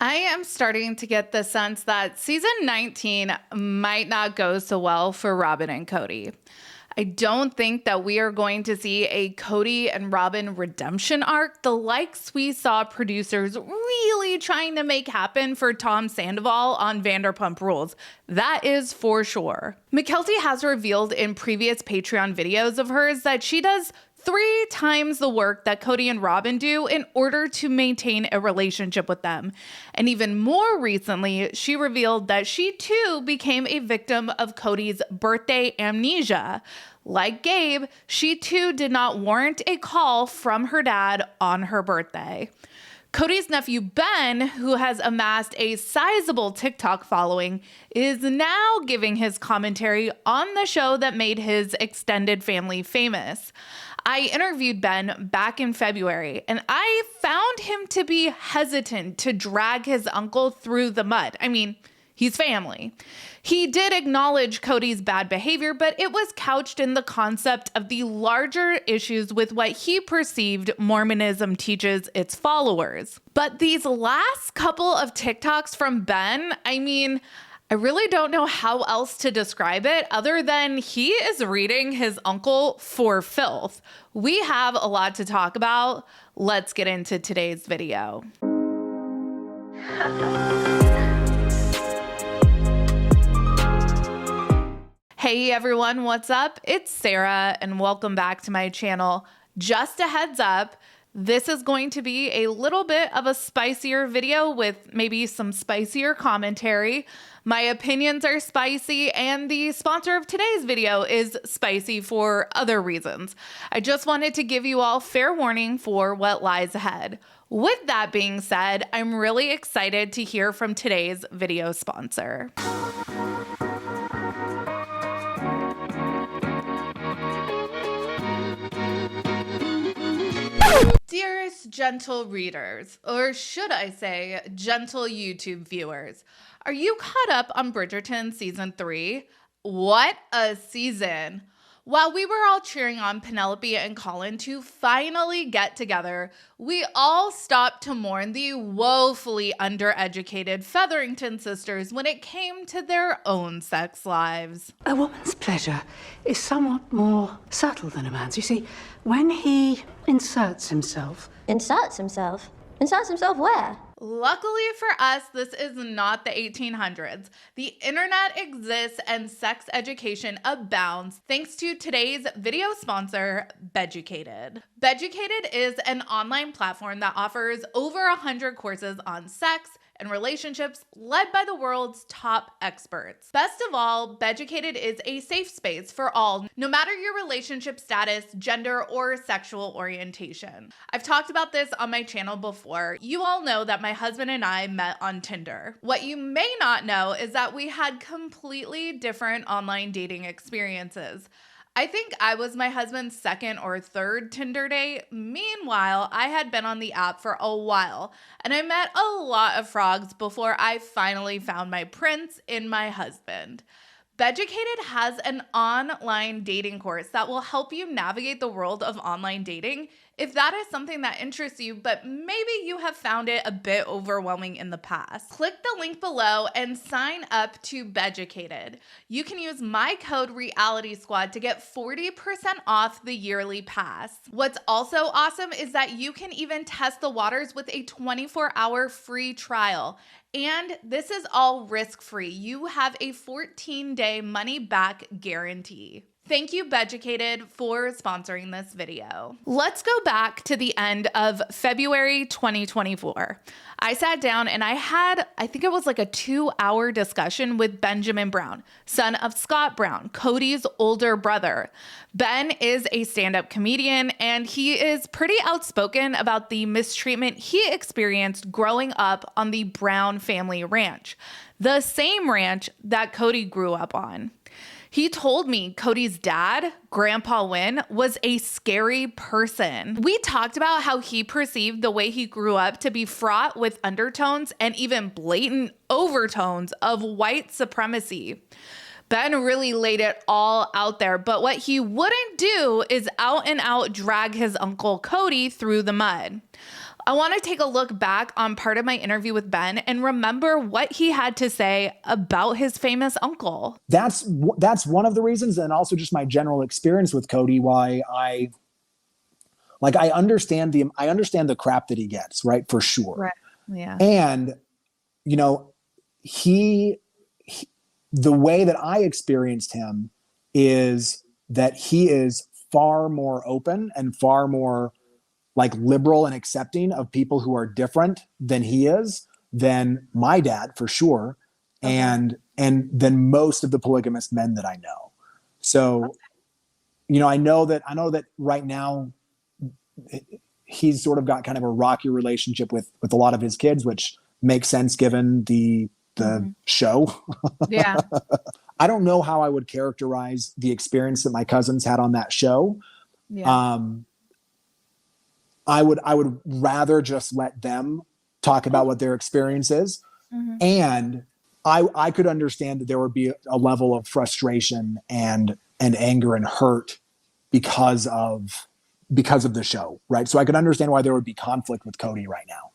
I am starting to get the sense that season 19 might not go so well for Robyn and Kody. I don't think that we are going to see a Kody and Robyn redemption arc, the likes we saw producers really trying to make happen for Tom Sandoval on Vanderpump Rules. That is for sure. Mykelti has revealed in previous Patreon videos of hers that she does 3 times the work that Kody and Robyn do in order to maintain a relationship with them. And even more recently, she revealed that she too became a victim of Kody's birthday amnesia. Like Gabe, she too did not warrant a call from her dad on her birthday. Kody's nephew Ben, who has amassed a sizable TikTok following, is now giving his commentary on the show that made his extended family famous. I interviewed Ben back in February, and I found him to be hesitant to drag his uncle through the mud. I mean, he's family. He did acknowledge Kody's bad behavior, but it was couched in the concept of the larger issues with what he perceived Mormonism teaches its followers. But these last couple of TikToks from Ben, I really don't know how else to describe it other than he is reading his uncle for filth. We have a lot to talk about. Let's get into today's video. Hey everyone, what's up? It's Sarah and welcome back to my channel. Just a heads up, this is going to be a little bit of a spicier video with maybe some spicier commentary. My opinions are spicy and the sponsor of today's video is spicy for other reasons. I just wanted to give you all fair warning for what lies ahead. With that being said, I'm really excited to hear from today's video sponsor. Dearest gentle readers, or should I say gentle YouTube viewers, are you caught up on Bridgerton season 3? What a season! While we were all cheering on Penelope and Colin to finally get together, we all stopped to mourn the woefully undereducated Featherington sisters when it came to their own sex lives. A woman's pleasure is somewhat more subtle than a man's. You see, when he inserts himself... Inserts himself? Inserts himself where? Luckily for us, this is not the 1800s. The internet exists and sex education abounds thanks to today's video sponsor, Beducated. Beducated is an online platform that offers over 100 courses on sex and relationships led by the world's top experts. Best of all, Beducated is a safe space for all, no matter your relationship status, gender, or sexual orientation. I've talked about this on my channel before. You all know that my husband and I met on Tinder. What you may not know is that we had completely different online dating experiences. I think I was my husband's second or third Tinder date. Meanwhile, I had been on the app for a while, and I met a lot of frogs before I finally found my prince in my husband. Beducated has an online dating course that will help you navigate the world of online dating if that is something that interests you, but maybe you have found it a bit overwhelming in the past. Click the link below and sign up to Beducated. You can use my code realiteasquad to get 40% off the yearly pass. What's also awesome is that you can even test the waters with a 24-hour free trial. And this is all risk-free. You have a 14-day money-back guarantee. Thank you, Beducated, for sponsoring this video. Let's go back to the end of February 2024. I sat down and I think it was like a 2-hour discussion with Benjamin Brown, son of Scott Brown, Kody's older brother. Ben is a stand-up comedian and he is pretty outspoken about the mistreatment he experienced growing up on the Brown family ranch, the same ranch that Kody grew up on. He told me Kody's dad, Grandpa Wynn, was a scary person. We talked about how he perceived the way he grew up to be fraught with undertones and even blatant overtones of white supremacy. Ben really laid it all out there, but what he wouldn't do is out and out drag his uncle Kody through the mud. I want to take a look back on part of my interview with Ben and remember what he had to say about his famous uncle. That's one of the reasons, and also just my general experience with Kody, why I understand the crap that he gets, right? For sure. Right. Yeah. And, you know, the way that I experienced him is that he is far more open and far more like liberal and accepting of people who are different than he is, than my dad for sure. Okay. And than most of the polygamous men that I know. So, you know, I know that right now he's sort of got kind of a rocky relationship with a lot of his kids, which makes sense given the show. Yeah. I don't know how I would characterize the experience that my cousins had on that show. Yeah. I would rather just let them talk about what their experience is. Mm-hmm. And I could understand that there would be a level of frustration and anger and hurt because of the show, right? So I could understand why there would be conflict with Kody right now.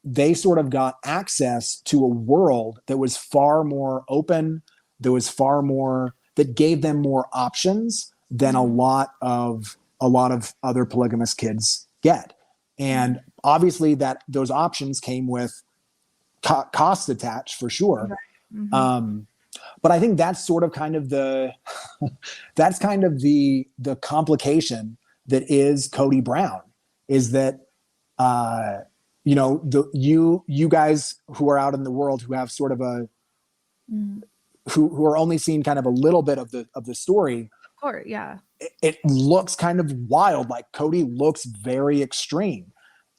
They sort of got access to a world that was far more open, that gave them more options than a lot of other polygamous kids get. And obviously that those options came with costs attached for sure. Right. Mm-hmm. But I think that's sort of kind of the complication that is Kody Brown, is that, you know, you guys who are out in the world who have sort of who are only seeing kind of a little bit of the story. Of course, yeah. It looks kind of wild. Like Kody looks very extreme.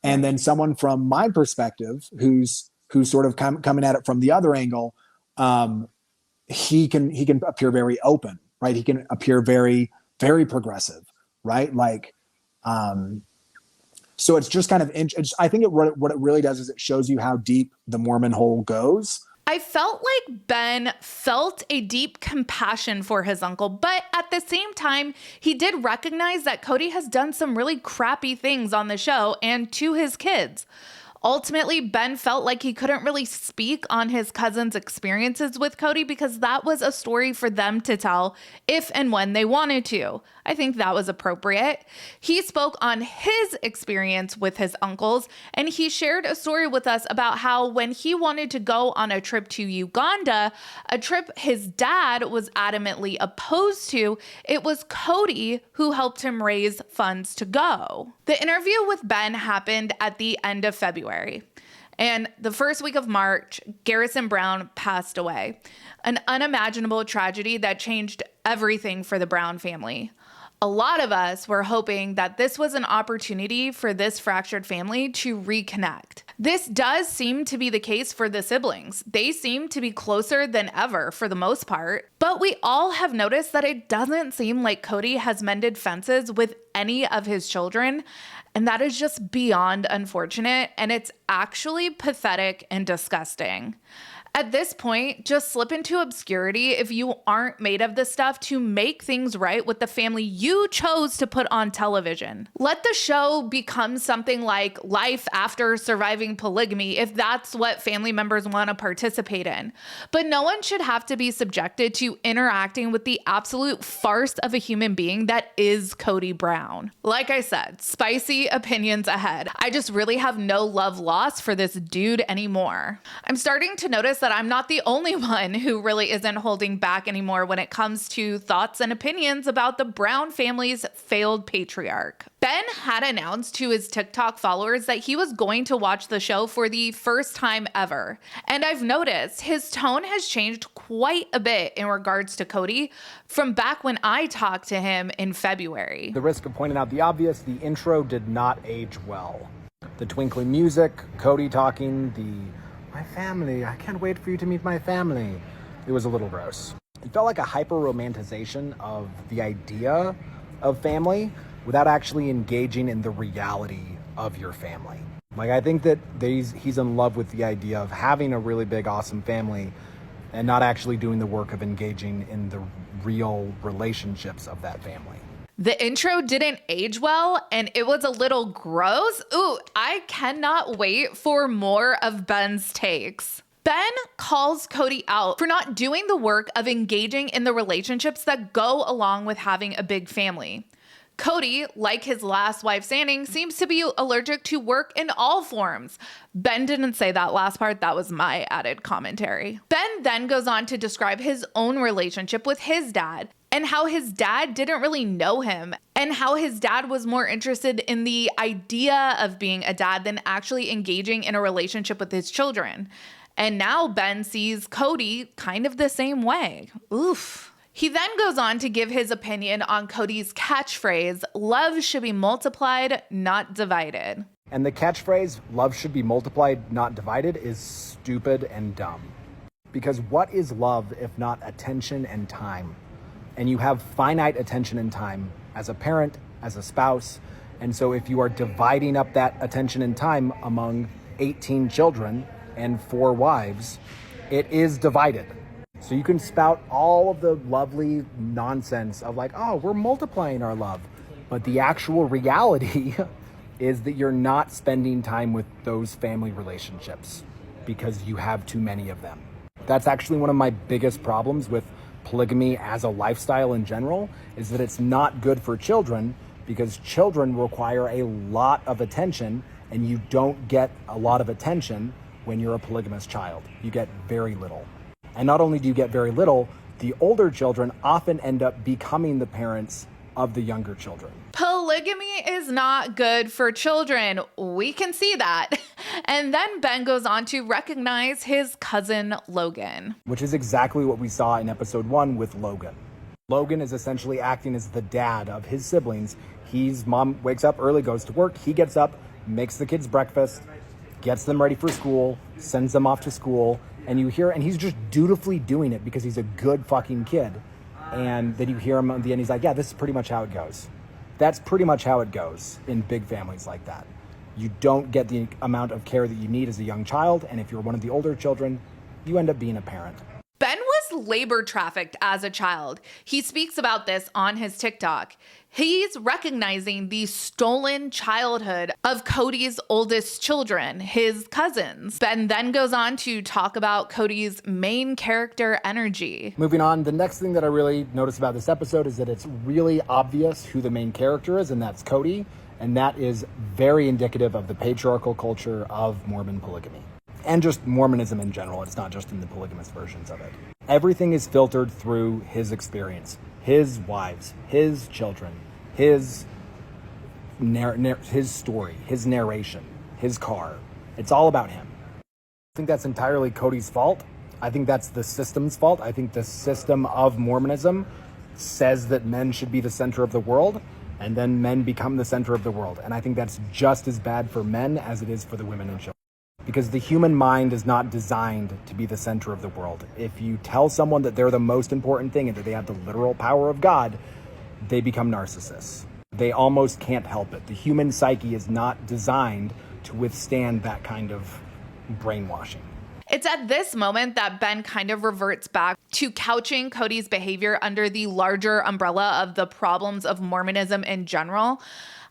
And then someone from my perspective, who's sort of coming at it from the other angle, he can appear very open, right? He can appear very, very progressive, right? Like, so it's just kind of, I think what it really does is it shows you how deep the Mormon hole goes. I felt like Ben felt a deep compassion for his uncle, but at the same time, he did recognize that Kody has done some really crappy things on the show and to his kids. Ultimately, Ben felt like he couldn't really speak on his cousin's experiences with Kody because that was a story for them to tell if and when they wanted to. I think that was appropriate. He spoke on his experience with his uncles, and he shared a story with us about how when he wanted to go on a trip to Uganda, a trip his dad was adamantly opposed to, it was Kody who helped him raise funds to go. The interview with Ben happened at the end of February. And the first week of March, Garrison Brown passed away. An unimaginable tragedy that changed everything for the Brown family. A lot of us were hoping that this was an opportunity for this fractured family to reconnect. This does seem to be the case for the siblings. They seem to be closer than ever for the most part. But we all have noticed that it doesn't seem like Kody has mended fences with any of his children. And that is just beyond unfortunate. And it's actually pathetic and disgusting. At this point, just slip into obscurity if you aren't made of the stuff to make things right with the family you chose to put on television. Let the show become something like Life After Surviving Polygamy if that's what family members want to participate in. But no one should have to be subjected to interacting with the absolute farce of a human being that is Kody Brown. Like I said, spicy opinions ahead. I just really have no love lost for this dude anymore. I'm starting to notice that I'm not the only one who really isn't holding back anymore when it comes to thoughts and opinions about the Brown family's failed patriarch. Ben had announced to his TikTok followers that he was going to watch the show for the first time ever. And I've noticed his tone has changed quite a bit in regards to Kody from back when I talked to him in February. The risk of pointing out the obvious, the intro did not age well. The twinkling music, Kody talking, my family, I can't wait for you to meet my family. It was a little gross. It felt like a hyper-romanticization of the idea of family without actually engaging in the reality of your family. Like, I think that he's in love with the idea of having a really big, awesome family and not actually doing the work of engaging in the real relationships of that family. The intro didn't age well and it was a little gross. Ooh, I cannot wait for more of Ben's takes. Ben calls Kody out for not doing the work of engaging in the relationships that go along with having a big family. Kody, like his last wife standing, seems to be allergic to work in all forms. Ben didn't say that last part. That was my added commentary. Ben then goes on to describe his own relationship with his dad and how his dad didn't really know him and how his dad was more interested in the idea of being a dad than actually engaging in a relationship with his children. And now Ben sees Kody kind of the same way. Oof. He then goes on to give his opinion on Kody's catchphrase, love should be multiplied, not divided. And the catchphrase, love should be multiplied, not divided, is stupid and dumb. Because what is love if not attention and time? And you have finite attention and time as a parent, as a spouse. And so if you are dividing up that attention and time among 18 children and 4 wives, it is divided. So you can spout all of the lovely nonsense of like, oh, we're multiplying our love. But the actual reality is that you're not spending time with those family relationships because you have too many of them. That's actually one of my biggest problems with polygamy as a lifestyle in general, is that it's not good for children because children require a lot of attention and you don't get a lot of attention when you're a polygamous child. You get very little. And not only do you get very little, the older children often end up becoming the parents of the younger children. Polygamy is not good for children. We can see that. And then Ben goes on to recognize his cousin Logan. Which is exactly what we saw in episode 1 with Logan. Logan is essentially acting as the dad of his siblings. His mom wakes up early, goes to work. He gets up, makes the kids breakfast, gets them ready for school, sends them off to school. And you hear, and he's just dutifully doing it because he's a good fucking kid. And then you hear him at the end, he's like, yeah, this is pretty much how it goes. That's pretty much how it goes in big families like that. You don't get the amount of care that you need as a young child. And if you're one of the older children, you end up being a parent. Ben was labor trafficked as a child. He speaks about this on his TikTok. He's recognizing the stolen childhood of Kody's oldest children, his cousins. Ben then goes on to talk about Kody's main character energy. Moving on, the next thing that I really noticed about this episode is that it's really obvious who the main character is, and that's Kody. And that is very indicative of the patriarchal culture of Mormon polygamy. And just Mormonism in general. It's not just in the polygamous versions of it. Everything is filtered through his experience, his wives, his children, his story, his narration, his car. It's all about him. I think that's entirely Kody's fault. I think that's the system's fault. I think the system of Mormonism says that men should be the center of the world, and then men become the center of the world. And I think that's just as bad for men as it is for the women and children. Because the human mind is not designed to be the center of the world. If you tell someone that they're the most important thing and that they have the literal power of God, they become narcissists. They almost can't help it. The human psyche is not designed to withstand that kind of brainwashing. It's at this moment that Ben kind of reverts back to couching Kody's behavior under the larger umbrella of the problems of Mormonism in general.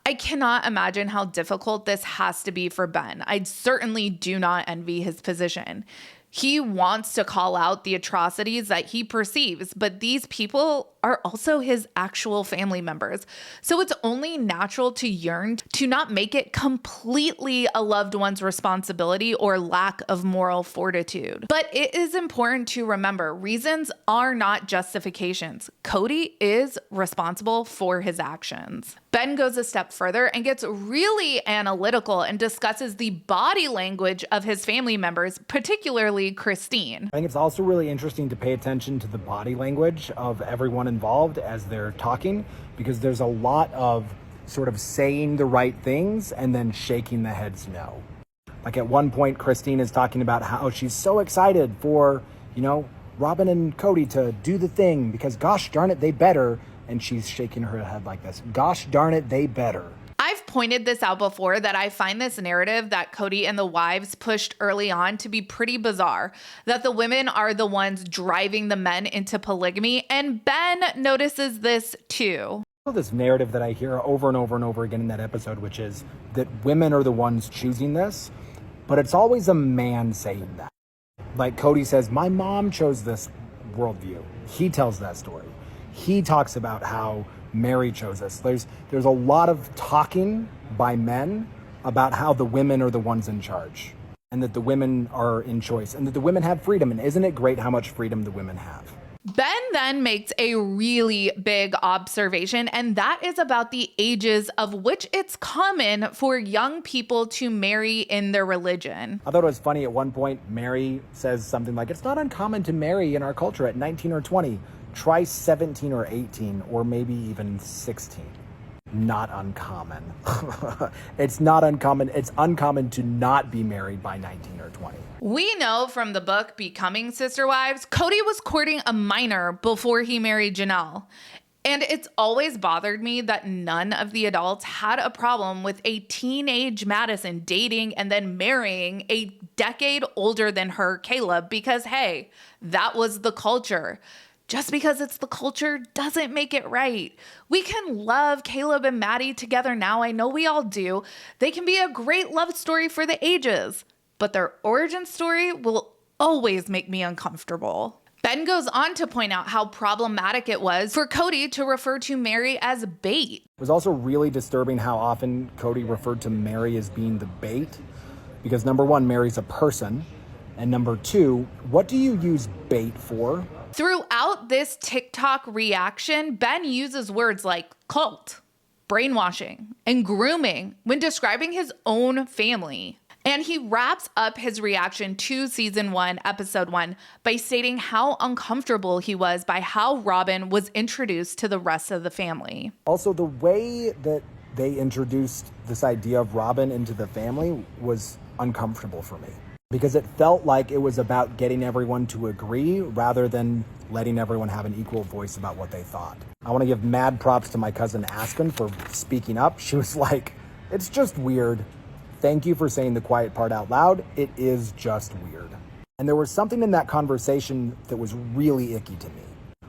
I cannot imagine how difficult this has to be for Ben. I certainly do not envy his position. He wants to call out the atrocities that he perceives, but these people are also his actual family members. So it's only natural to yearn to not make it completely a loved one's responsibility or lack of moral fortitude. But it is important to remember, reasons are not justifications. Kody is responsible for his actions. Ben goes a step further and gets really analytical and discusses the body language of his family members, particularly Christine. I think it's also really interesting to pay attention to the body language of everyone involved as they're talking, because there's a lot of sort of saying the right things and then shaking the heads no. Like at one point, Christine is talking about how she's so excited for, Robin and Kody to do the thing because gosh darn it, they better. And she's shaking her head like this. Gosh darn it, they better. I've pointed this out before that I find this narrative that Kody and the wives pushed early on to be pretty bizarre, that the women are the ones driving the men into polygamy, and Ben notices this too. This narrative that I hear over and over and over again in that episode, which is that women are the ones choosing this, but it's always a man saying that. Like Kody says, my mom chose this worldview. He tells that story. He talks about how Mary chose this. There's a lot of talking by men about how the women are the ones in charge and that the women are in choice and that the women have freedom. And isn't it great how much freedom the women have? Ben then makes a really big observation, and that is about the ages of which it's common for young people to marry in their religion. I thought it was funny at one point, Mary says something like, it's not uncommon to marry in our culture at 19 or 20. Try 17 or 18, or maybe even 16. Not uncommon. It's not uncommon. It's uncommon to not be married by 19 or 20. We know from the book Becoming Sister Wives, Kody was courting a minor before he married Janelle. And it's always bothered me that none of the adults had a problem with a teenage Madison dating and then marrying a decade older than her, Caleb, because hey, that was the culture. Just because it's the culture doesn't make it right. We can love Caleb and Maddie together now. I know we all do. They can be a great love story for the ages, but their origin story will always make me uncomfortable. Ben goes on to point out how problematic it was for Kody to refer to Mary as bait. It was also really disturbing how often Kody referred to Mary as being the bait, because number one, Mary's a person, and number two, what do you use bait for? Throughout this TikTok reaction, Ben uses words like cult, brainwashing, and grooming when describing his own family. And he wraps up his reaction to season 1, episode 1, by stating how uncomfortable he was by how Robin was introduced to the rest of the family. Also, the way that they introduced this idea of Robin into the family was uncomfortable for me, because it felt like it was about getting everyone to agree rather than letting everyone have an equal voice about what they thought. I want to give mad props to my cousin Aspen for speaking up. She was like, it's just weird. Thank you for saying the quiet part out loud. It is just weird. And there was something in that conversation that was really icky to me,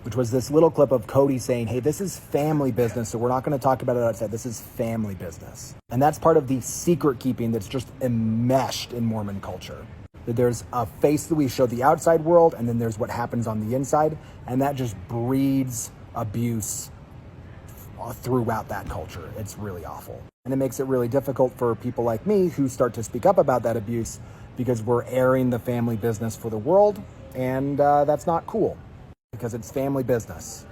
which was this little clip of Kody saying, hey, this is family business, so we're not going to talk about it outside. This is family business. And that's part of the secret keeping that's just enmeshed in Mormon culture. That there's a face that we show the outside world, and then there's what happens on the inside, and that just breeds abuse throughout that culture. It's really awful. And it makes it really difficult for people like me who start to speak up about that abuse because we're airing the family business for the world, and that's not cool because it's family business.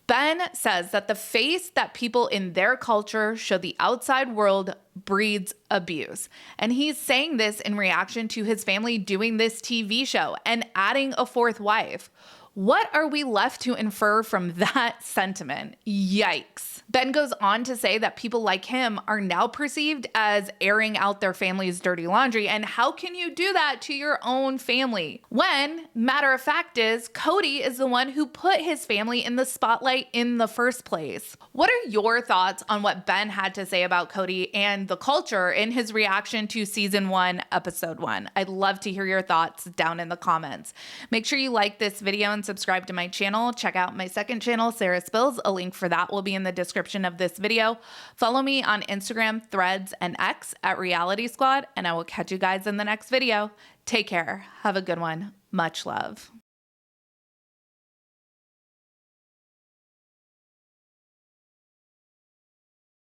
Ben says that the face that people in their culture show the outside world breeds abuse. And he's saying this in reaction to his family doing this TV show and adding a fourth wife. What are we left to infer from that sentiment? Yikes. Ben goes on to say that people like him are now perceived as airing out their family's dirty laundry. And how can you do that to your own family? When, matter of fact is, Kody is the one who put his family in the spotlight in the first place. What are your thoughts on what Ben had to say about Kody and the culture in his reaction to season 1, episode 1? I'd love to hear your thoughts down in the comments. Make sure you like this video and subscribe to my channel. Check out my second channel, Sarah Spills. A link for that will be in the description of this video. Follow me on Instagram, Threads, and X at Reality Squad, and I will catch you guys in the next video. Take care. Have a good one. Much love.